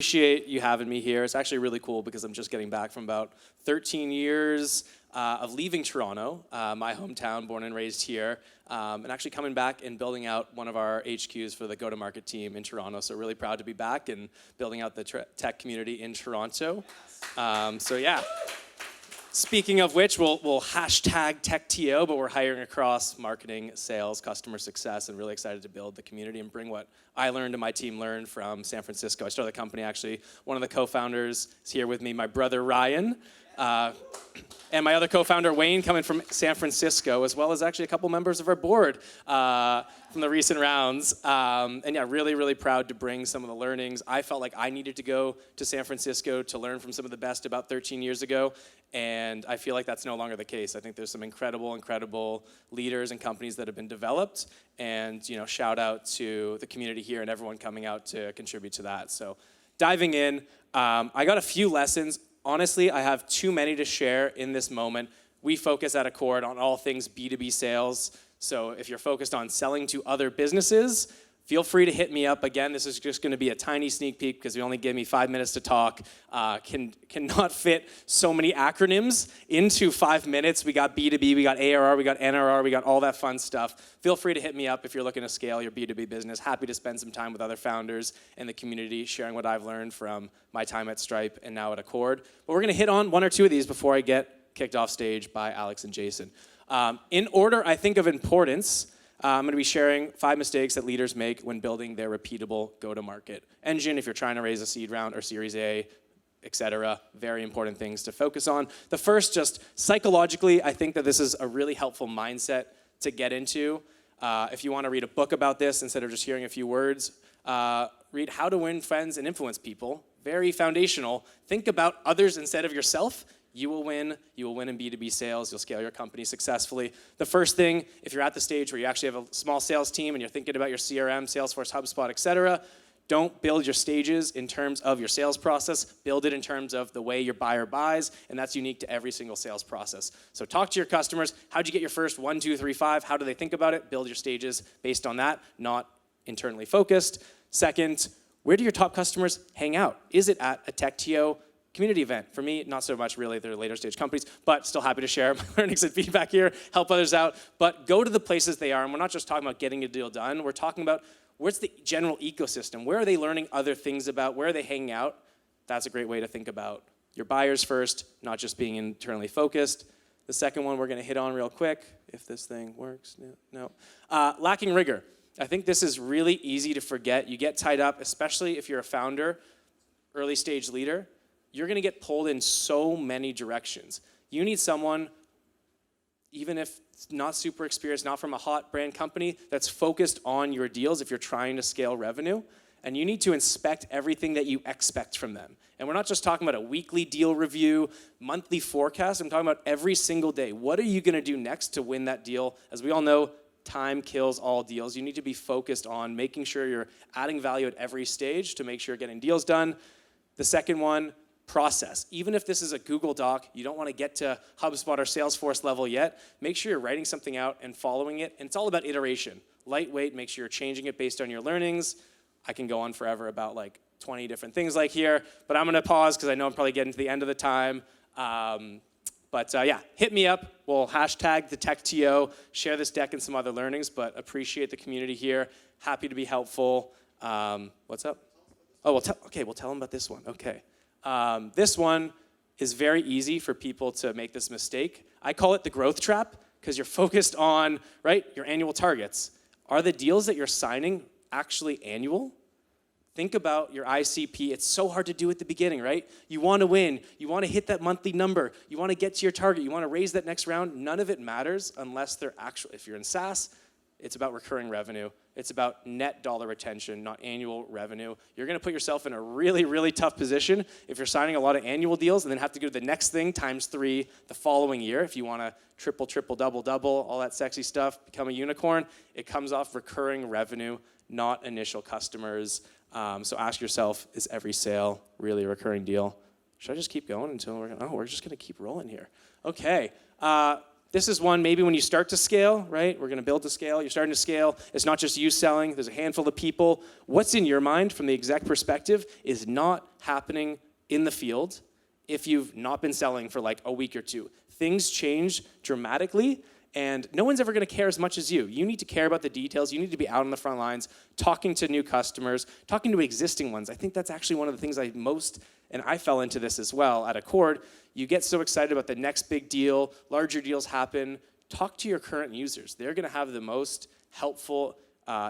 Appreciate you having me here. It's actually really cool because I'm just getting back from about 13 years of leaving Toronto, my hometown, born and raised here, and actually coming back and building out one of our HQs for the go-to-market team in Toronto. So really proud to be back and building out the tech community in Toronto. So yeah. Speaking of which, we'll hashtag TechTO, but we're hiring across marketing, sales, customer success, and really excited to build the community and bring what I learned and my team learned from San Francisco. I started the company, actually. One of the co-founders is here with me, my brother Ryan, and my other co-founder Wayne, coming from San Francisco, as well as actually a couple members of our board from the recent rounds. And yeah, really, really proud to bring some of the learnings. I felt like I needed to go to San Francisco to learn from some of the best about 13 years ago, and I feel like that's no longer the case. I think there's some incredible leaders and companies that have been developed, and shout out to the community here and everyone coming out to contribute to that. So diving in, I got a few lessons. Honestly, I have too many to share in this moment. We focus at Accord on all things B2B sales. So if you're focused on selling to other businesses, feel free to hit me up. Again, this is just going to be a tiny sneak peek because you only give me 5 minutes to talk. Cannot fit so many acronyms into 5 minutes. We got B2B, we got ARR, we got NRR, we got all that fun stuff. Feel free to hit me up if you're looking to scale your B2B business. Happy to spend some time with other founders in the community, sharing what I've learned from my time at Stripe and now at Accord. But we're going to hit on one or two of these before I get kicked off stage by Alex and Jason. In order, I think, of importance, I'm going to be sharing 5 mistakes that leaders make when building their repeatable go-to-market engine if you're trying to raise a seed round or Series A, etc. Very important things to focus on. The first, just psychologically, I think that this is a really helpful mindset to get into. If you want to read a book about this instead of just hearing a few words, read How to Win Friends and Influence People. Very foundational. Think about others instead of yourself. You will win in B2B sales, you'll scale your company successfully. The first thing, if you're at the stage where you actually have a small sales team and you're thinking about your CRM, Salesforce, HubSpot, etc., don't build your stages in terms of your sales process, build it in terms of the way your buyer buys, and that's unique to every single sales process. So talk to your customers, how'd you get your first 1, 2, 3, 5, how do they think about it? Build your stages based on that, not internally focused. Second, where do your top customers hang out? Is it at a TechTO community event? For me, not so much really, they're later stage companies, but still happy to share my learnings and feedback here, help others out. But go to the places they are, and we're not just talking about getting a deal done, we're talking about where's the general ecosystem? Where are they learning other things about? Where are they hanging out? That's a great way to think about your buyers first, not just being internally focused. The second one we're gonna hit on real quick, if this thing works, no. Lacking rigor. I think this is really easy to forget. You get tied up, especially if you're a founder, early stage leader, you're going to get pulled in so many directions. You need someone, even if not super experienced, not from a hot brand company, that's focused on your deals if you're trying to scale revenue. And you need to inspect everything that you expect from them. And we're not just talking about a weekly deal review, monthly forecast. I'm talking about every single day. What are you going to do next to win that deal? As we all know, time kills all deals. You need to be focused on making sure you're adding value at every stage to make sure you're getting deals done. The second one, process. Even if this is a Google Doc, you don't want to get to HubSpot or Salesforce level yet, make sure you're writing something out and following it. And it's all about iteration. Lightweight, make sure you're changing it based on your learnings. I can go on forever about like 20 different things like here, but I'm going to pause because I know I'm probably getting to the end of the time. Yeah, hit me up. We'll hashtag the TechTO, share this deck and some other learnings, but appreciate the community here. Happy to be helpful. What's up? Oh, we'll tell them about this one. Okay. This one is very easy for people to make this mistake. I call it the growth trap because you're focused on, right, your annual targets. Are the deals that you're signing actually annual? Think about your ICP. It's so hard to do at the beginning, right? You want to win. You want to hit that monthly number. You want to get to your target. You want to raise that next round. None of it matters unless they're actually, if you're in SaaS, it's about recurring revenue. It's about net dollar retention, not annual revenue. You're going to put yourself in a really, really tough position if you're signing a lot of annual deals and then have to go to the next thing times 3 the following year. If you want to triple, double, all that sexy stuff, become a unicorn, it comes off recurring revenue, not initial customers. So ask yourself, is every sale really a recurring deal? Should I just keep going until we're just going to keep rolling here? Okay. This is one, maybe when you start to scale, right? We're going to build to scale. You're starting to scale. It's not just you selling. There's a handful of people. What's in your mind from the exec perspective is not happening in the field if you've not been selling for like a week or two. Things change dramatically, and no one's ever going to care as much as you. You need to care about the details. You need to be out on the front lines, talking to new customers, talking to existing ones. I think that's actually one of the things and I fell into this as well at Accord. You get so excited about the next big deal, larger deals happen. Talk to your current users. They're going to have the most helpful,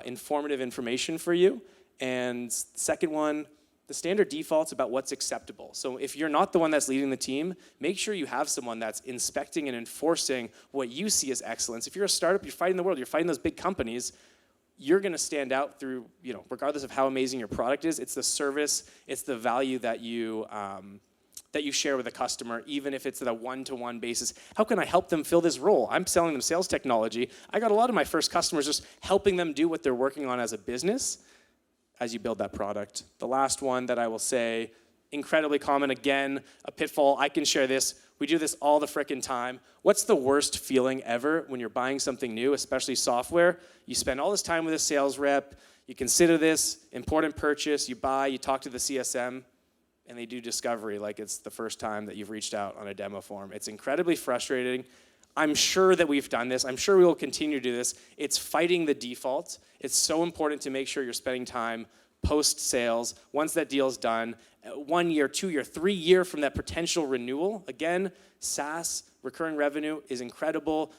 informative information for you. And second one, the standard defaults about what's acceptable. So if you're not the one that's leading the team, make sure you have someone that's inspecting and enforcing what you see as excellence. If you're a startup, you're fighting the world, you're fighting those big companies, you're going to stand out through, regardless of how amazing your product is, it's the service, it's the value that you share with a customer, even if it's at a one-to-one basis. How can I help them fill this role? I'm selling them sales technology. I got a lot of my first customers just helping them do what they're working on as a business as you build that product. The last one that I will say, incredibly common, again, a pitfall. I can share this. We do this all the frickin' time. What's the worst feeling ever when you're buying something new, especially software? You spend all this time with a sales rep, you consider this important purchase, you buy, you talk to the CSM, and they do discovery like it's the first time that you've reached out on a demo form. It's incredibly frustrating. I'm sure that we've done this. I'm sure we will continue to do this. It's fighting the default. It's so important to make sure you're spending time post-sales, once that deal's done, 1 year, 2 year, 3 year from that potential renewal. Again, SaaS, recurring revenue is incredible.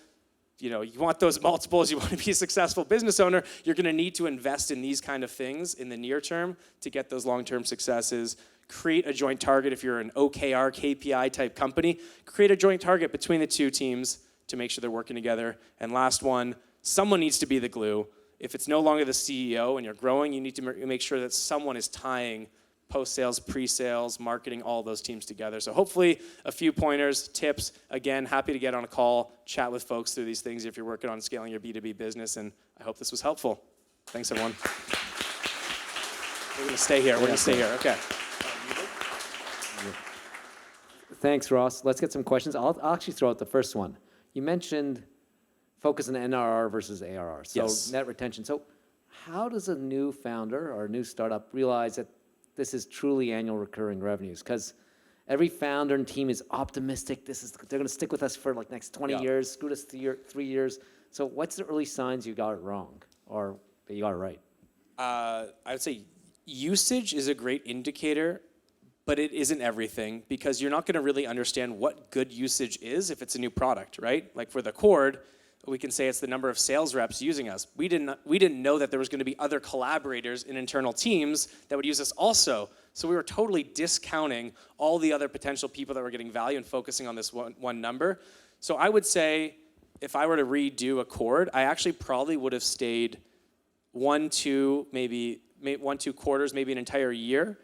You want those multiples, you want to be a successful business owner, you're going to need to invest in these kind of things in the near term to get those long-term successes. Create a joint target if you're an OKR, KPI type company. Create a joint target between the two teams to make sure they're working together. And last one, someone needs to be the glue. If it's no longer the CEO and you're growing, you need to make sure that someone is tying post-sales, pre-sales, marketing, all those teams together. So hopefully a few pointers, tips. Again, happy to get on a call, chat with folks through these things if you're working on scaling your B2B business, and I hope this was helpful. Thanks, everyone. We're going to stay here. Okay. Thanks, Ross. Let's get some questions. I'll actually throw out the first one. You mentioned focus on NRR versus ARR, so yes. Net retention. So how does a new founder or a new startup realize that this is truly annual recurring revenues? Because every founder and team is optimistic. They're going to stick with us for like next 20 years, screw us 3 years. So what's the early signs you got it wrong or that you got it right? I would say usage is a great indicator, but it isn't everything, because you're not going to really understand what good usage is if it's a new product, right? Like for the Cord, we can say it's the number of sales reps using us. We didn't know that there was going to be other collaborators in internal teams that would use us also. So we were totally discounting all the other potential people that were getting value and focusing on this one number. So I would say if I were to redo Accord, I actually probably would have stayed 1, 2 quarters, maybe an entire year,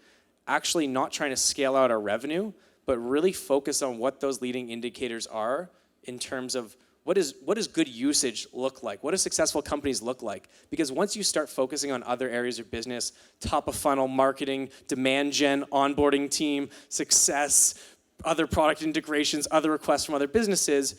actually not trying to scale out our revenue, but really focus on what those leading indicators are in terms of what does good usage look like? What do successful companies look like? Because once you start focusing on other areas of business, top of funnel, marketing, demand gen, onboarding team, success, other product integrations, other requests from other businesses,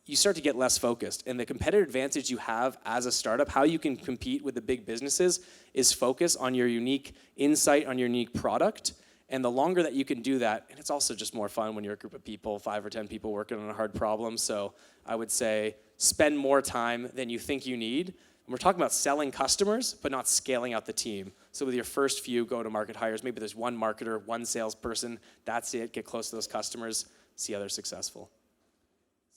you start to get less focused. And the competitive advantage you have as a startup, how you can compete with the big businesses, is focus on your unique insight, on your unique product. And the longer that you can do that, and it's also just more fun when you're a group of people, 5 or 10 people working on a hard problem. So I would say spend more time than you think you need. And we're talking about selling customers, but not scaling out the team. So with your first few go-to-market hires, maybe there's one marketer, one salesperson, that's it, get close to those customers, see how they're successful.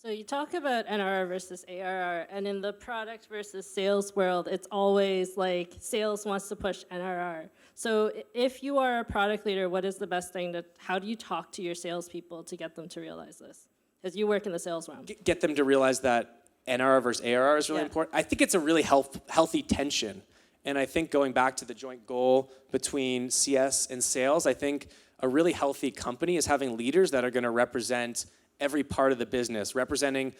So you talk about NRR versus ARR, and in the product versus sales world, it's always like sales wants to push NRR. So if you are a product leader, what is the best thing how do you talk to your salespeople to get them to realize this? Because you work in the sales realm. Get them to realize that NRR versus ARR is really important. I think it's a really healthy tension. And I think going back to the joint goal between CS and sales, I think a really healthy company is having leaders that are going to represent every part of the business, representing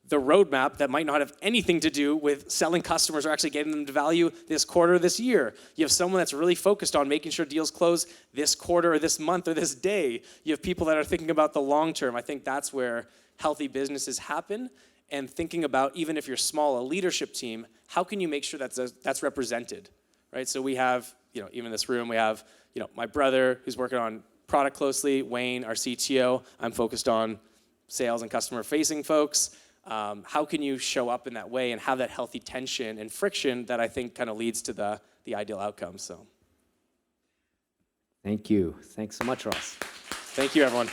the roadmap that might not have anything to do with selling customers or actually getting them to value this quarter or this year. You have someone that's really focused on making sure deals close this quarter or this month or this day. You have people that are thinking about the long term. I think that's where healthy businesses happen. and thinking about, even if you're small, a leadership team, how can you make sure that's represented, right? So we have, even in this room, we have, my brother who's working on product closely, Wayne, our CTO. I'm focused on sales and customer-facing folks. How can you show up in that way and have that healthy tension and friction that I think kind of leads to the ideal outcome? So, Thank you. Thanks so much, Ross. thank you, everyone.